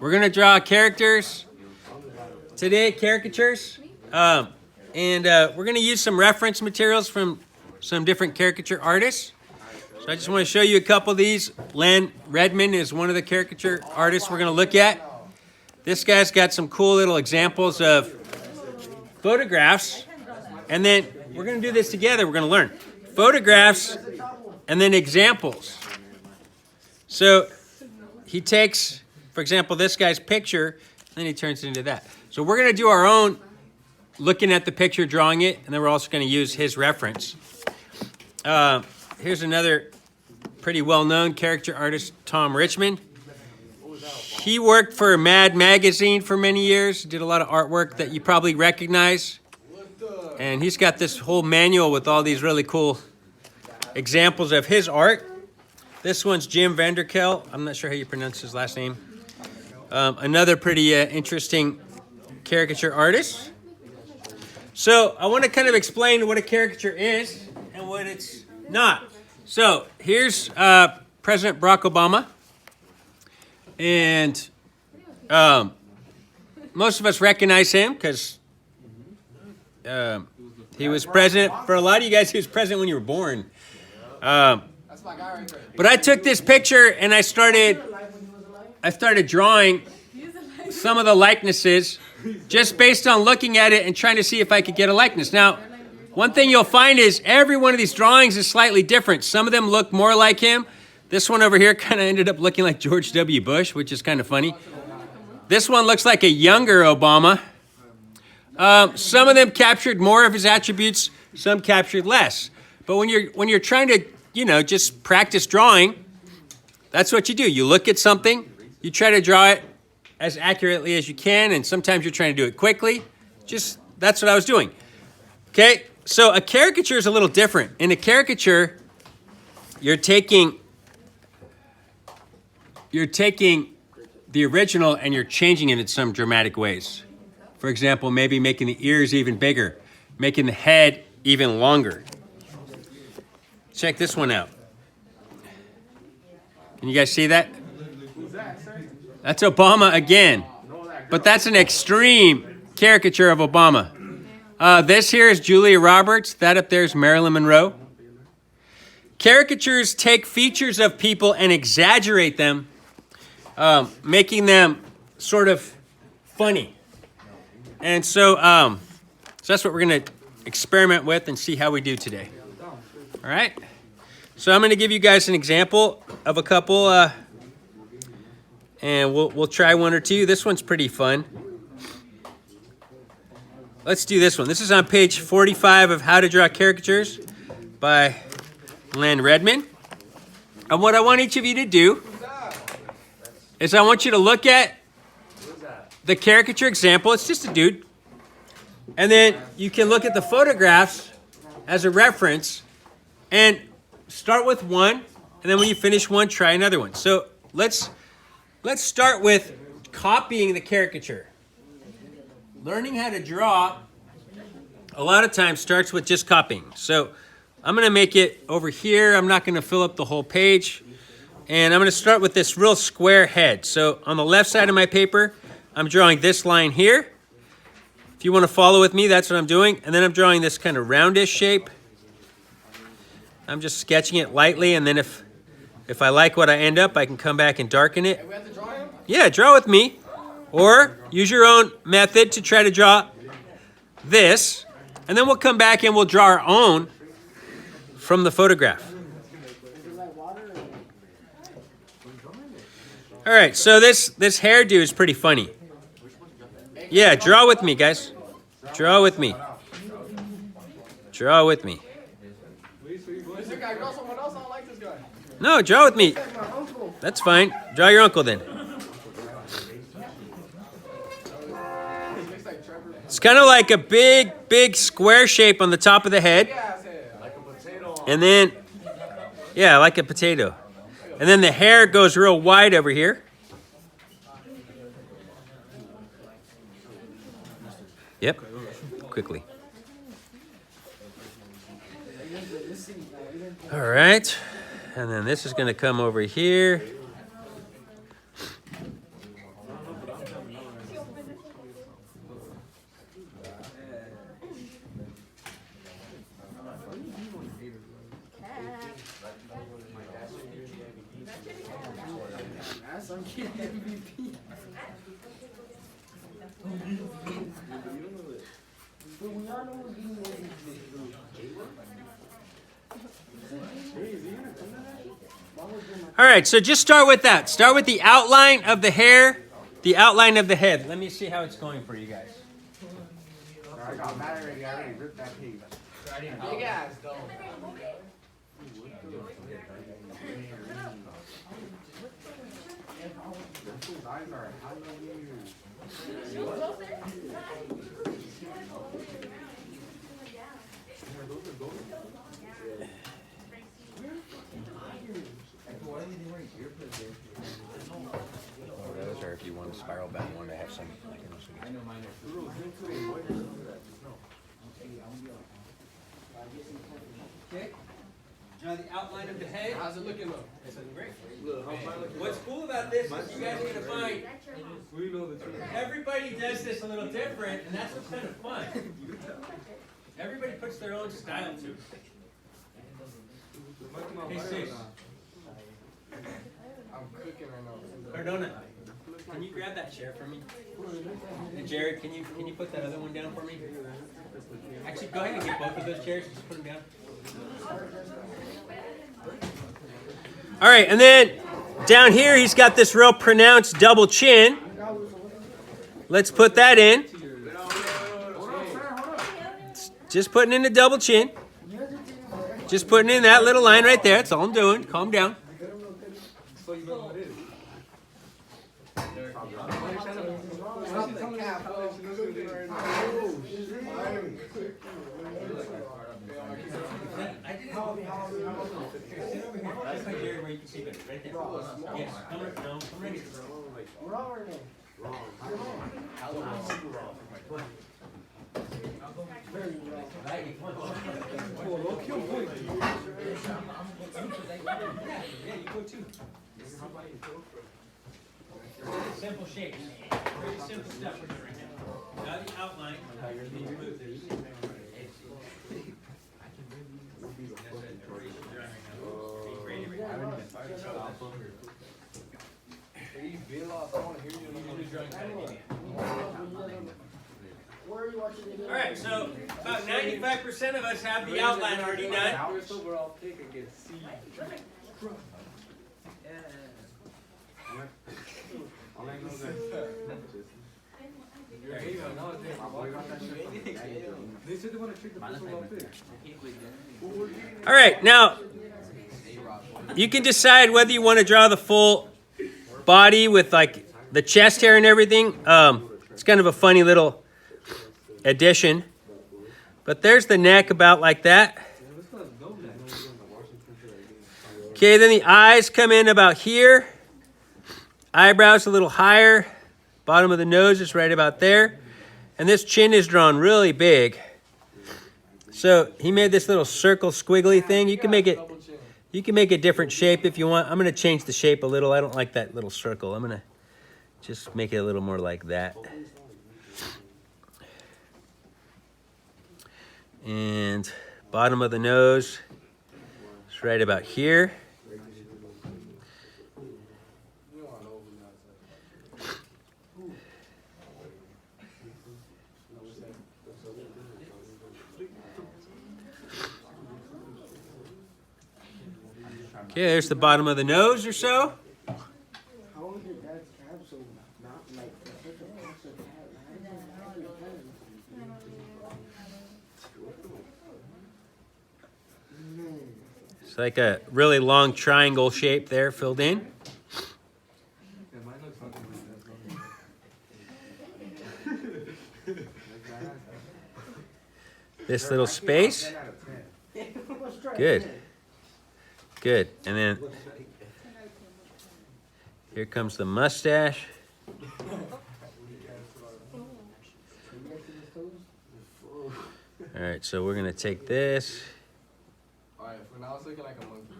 We're gonna draw characters today, caricatures, and we're gonna use some reference materials from some different caricature artists. So I just want to show you a couple of these. Lenn Redman is one of the caricature artists we're gonna look at. This guy's got some cool little examples of photographs, and then we're gonna do this together. We're gonna learn photographs and then examples. So he takes, for example, this guy's picture, and then he turns it into that. So we're going to do our own looking at the picture, drawing it, and then we're also going to use his reference. Here's another pretty well-known caricature artist, Tom Richmond. He worked for Mad Magazine for many years, did a lot of artwork that you probably recognize. And he's got this whole manual with all these really cool examples of his art. This one's Jim Vanderkel. I'm not sure how you pronounce his last name. Another pretty interesting caricature artist. So I want to kind of explain what a caricature is and what it's not. So here's President Barack Obama. And most of us recognize him because he was president. For a lot of you guys, he was president when you were born. But I took this picture and I started drawing some of the likenesses just based on looking at it and trying to see if I could get a likeness. Now, one thing you'll find is every one of these drawings is slightly different. Some of them look more like him. This one over here kind of ended up looking like George W. Bush, which is kind of funny. This one looks like a younger Obama. Some of them captured more of his attributes, some captured less. But when you're trying to, just practice drawing, that's what you do. You look at something, you try to draw it as accurately as you can, and sometimes you're trying to do it quickly. That's what I was doing. Okay, so a caricature is a little different. In a caricature, you're taking the original and you're changing it in some dramatic ways. For example, maybe making the ears even bigger, making the head even longer. Check this one out. Can you guys see that? That's Obama again. But that's an extreme caricature of Obama. This here is Julia Roberts. That up there is Marilyn Monroe. Caricatures take features of people and exaggerate them, making them sort of funny. And so that's what we're going to experiment with and see how we do today. All right? So I'm going to give you guys an example of a couple, and we'll try one or two. This one's pretty fun. Let's do this one. This is on page 45 of How to Draw Caricatures by Lenn Redman. And what I want each of you to do is I want you to look at the caricature example. It's just a dude. And then you can look at the photographs as a reference and start with one, and then when you finish one, try another one. So let's start with copying the caricature. Learning how to draw a lot of times starts with just copying. So I'm going to make it over here. I'm not going to fill up the whole page. And I'm going to start with this real square head. So on the left side of my paper, I'm drawing this line here. If you want to follow with me, that's what I'm doing. And then I'm drawing this kind of roundish shape. I'm just sketching it lightly, and then if I like what I end up, I can come back and darken it. We have to draw him? Yeah, draw with me. Or use your own method to try to draw this. And then we'll come back and we'll draw our own from the photograph. All right, so this hairdo is pretty funny. Yeah, draw with me, guys. Draw with me. Draw with me. No, draw with me. That's fine. Draw your uncle then. It's kind of like a big square shape on the top of the head. And then, yeah, like a potato. And then the hair goes real wide over here. Yep, quickly. All right, and then this is going to come over here. All right, so just start with that. Start with the outline of the hair, the outline of the head. Let me see how it's going for you guys. I got mad already. I already ripped that page. Big ass, though. Those eyes are Those are if you want to spiral back, you want to have some. I know mine Okay. Draw the outline of the head. How's it looking though? It's looking great. What's cool about this is you guys are gonna find everybody does this a little different, and that's what's kind of fun. Everybody puts their own style to it. Hey, Sis. I'm cooking right now. Cardona, can you grab that chair for me? And Jared, can you put that other one down for me? Actually, go ahead and get both of those chairs. Just put them down. All right, and then down here he's got this real pronounced double chin. Let's put that in. Just putting in the double chin. Just putting in that little line right there. That's all I'm doing. Calm down. Simple shapes. Very simple stuff we're doing right now. Now the outline. All right, so about 95% of us have the outline already done. All right, now you can decide whether you want to draw the full body with like the chest hair and everything. It's kind of a funny little addition, but there's the neck about like that. Okay, then the eyes come in about here. Eyebrows a little higher. Bottom of the nose is right about there. And this chin is drawn really big. So he made this little circle squiggly thing. You can make it different shape if you want. I'm going to change the shape a little. I don't like that little circle. I'm going to just make it a little more like that. And bottom of the nose is right about here. Okay, there's the bottom of the nose or so. It's like a really long triangle shape there filled in. This little space. Good. Good. And then here comes the mustache. All right, so we're going to take this. All right, for now it's looking like a monkey.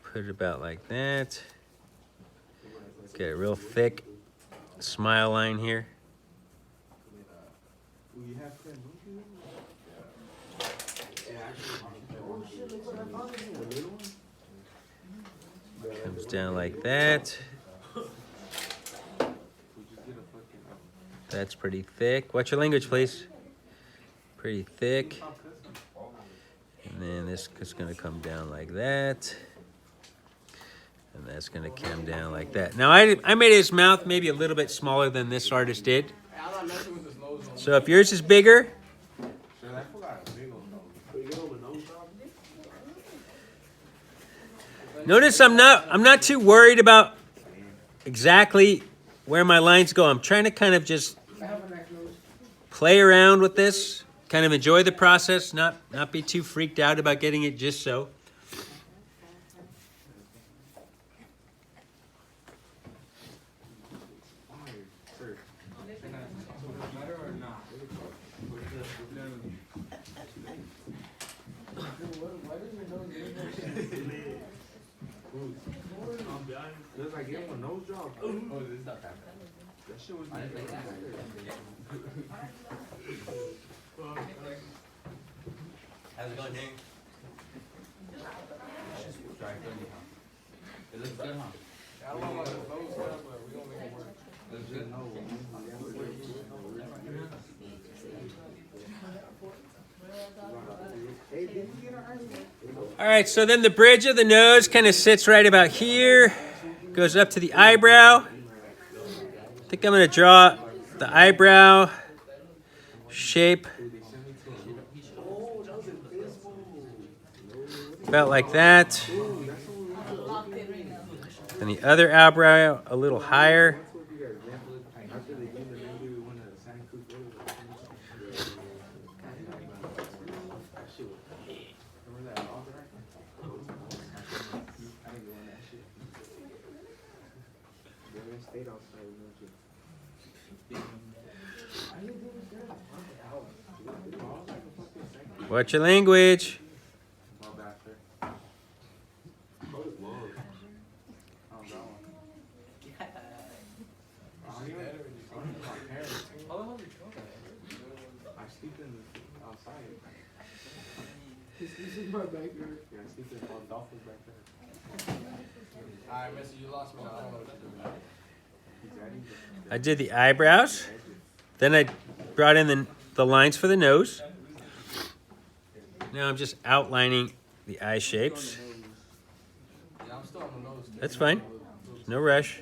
Put it about like that. Get a real thick smile line here. Comes down like that. That's pretty thick. Watch your language, please. Pretty thick. And then this is going to come down like that. And that's going to come down like that. Now, I made his mouth maybe a little bit smaller than this artist did. So if yours is bigger, notice I'm not too worried about exactly where my lines go. I'm trying to kind of just play around with this, kind of enjoy the process, not be too freaked out about getting it just so. Looks like you have a nose job. Oh, this is not that bad. That shit was nice. How's it going, Ding? It looks good, huh? I don't know what the nose stuff, but we gonna make it work. Let's just know. All right, so then the bridge of the nose kind of sits right about here, goes up to the eyebrow. I think I'm going to draw the eyebrow shape about like that. And the other eyebrow a little higher. Watch your language. This is my backyard. Yeah, I sleep in on Dolphins back there. Alright, Mister, you lost me now. I don't know what you're doing. I did the eyebrows. Then I brought in the lines for the nose. Now I'm just outlining the eye shapes. Yeah, I'm still on the nose. That's fine. No rush.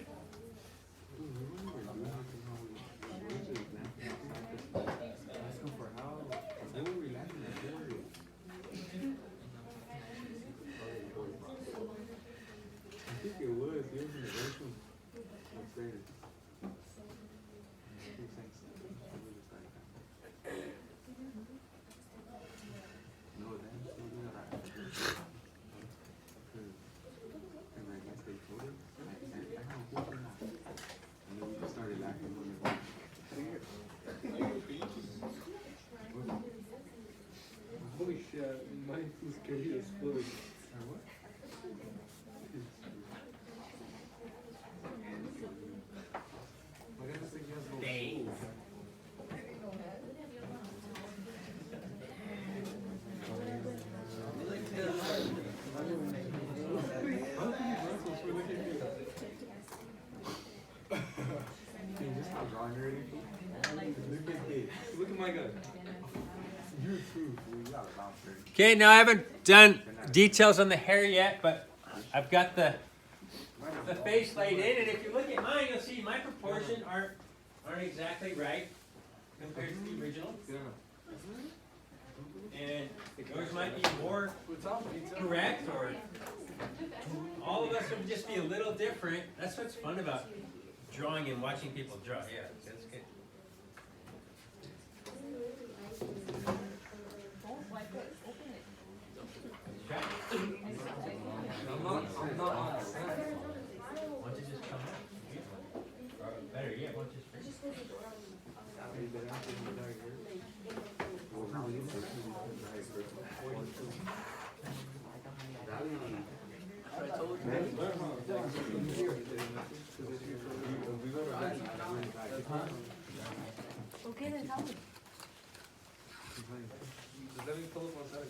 Holy shit, my tooth scary as fuck. Look at my gun. Okay, now I haven't done details on the hair yet, but I've got the face laid in, and if you look at mine, you'll see my proportions aren't exactly right compared to the original. And yours might be more correct, or all of us would just be a little different. That's what's fun about drawing and watching people draw. Yeah, that's good. I'm not on the side. Why don't you just come up? Better yet, why don't you just bring it? Okay, then tell me. Let me pull up one second.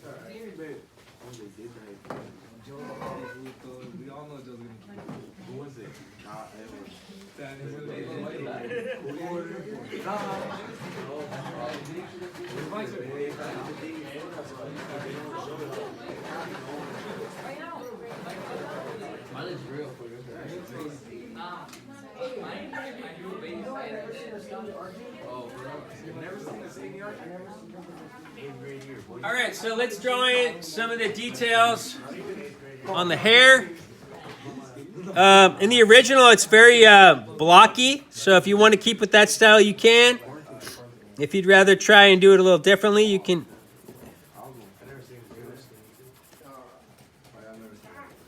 We all know Joe's gonna keep it. Who was it? It was All right, so let's draw in some of the details on the hair. In the original, it's very blocky, so if you want to keep with that style, you can. If you'd rather try and do it a little differently, you can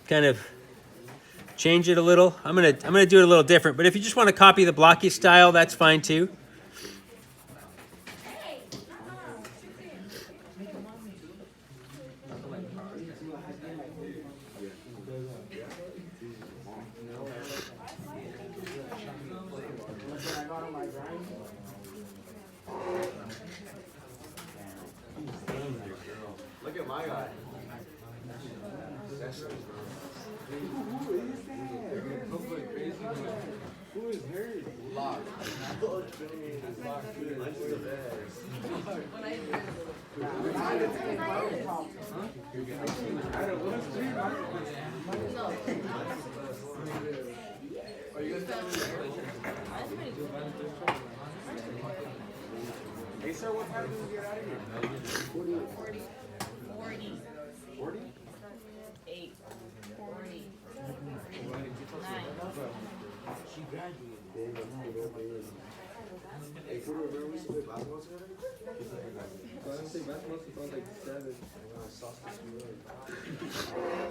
kind of change it a little. I'm gonna do it a little different, but if you just want to copy the blocky style, that's fine too. Look at my guy. Who is Harry? Lock. Hey, sir, what time do we get out of here? 40. 40? 8, 40, 9. She graduated. Hey, could remember we split basketball together? I don't think basketball was like 7. I saw this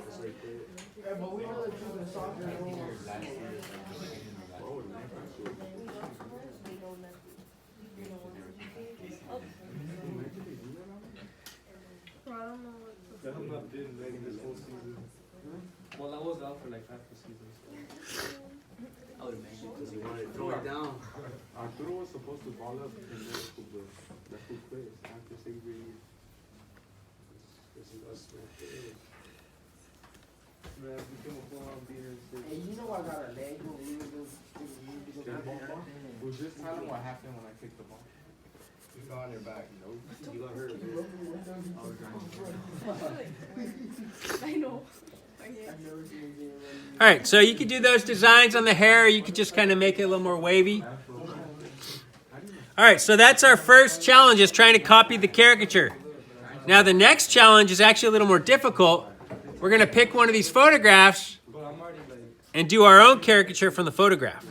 It's right there. Yeah, but we know that you been soccer Not been ready this whole season. Well, I was out for like half the season. I would imagine because he wanted to throw it down. Arturo was supposed to ball up in middle school, but that's who quit after 6th grade. This is us right there. Man, we came up on being Hey, you know I got a leg when we were doing Well, just tell him what happened when I kicked the ball. You fell on your back. Nope. You got hurt. I know. All right, so you could do those designs on the hair, or you could just kind of make it a little more wavy. All right, so that's our first challenge, is trying to copy the caricature. Now the next challenge is actually a little more difficult. We're going to pick one of these photographs and do our own caricature from the photograph.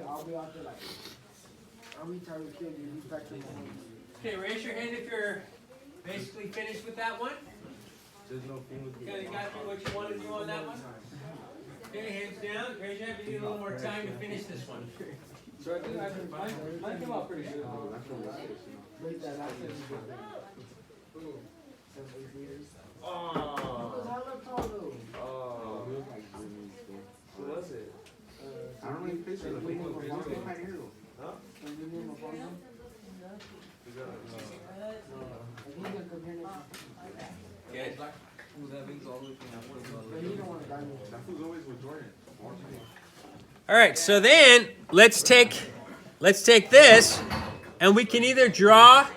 I'll be out there like, I'll be tired of kids, you back to Okay, raise your hand if you're basically finished with that one. There's no feeling. Kind of got through what you want to do on that one. Okay, hands down. Raise your hand if you need a little more time to finish this one. So I think mine came out pretty good. Who was it? I don't really picture the people right here though. Huh? Good. That fool's always with Jordan. All right, so then let's take this, and we can either draw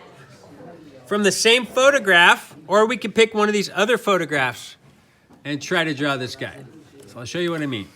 from the same photograph, or we can pick one of these other photographs and try to draw this guy. So I'll show you what I mean.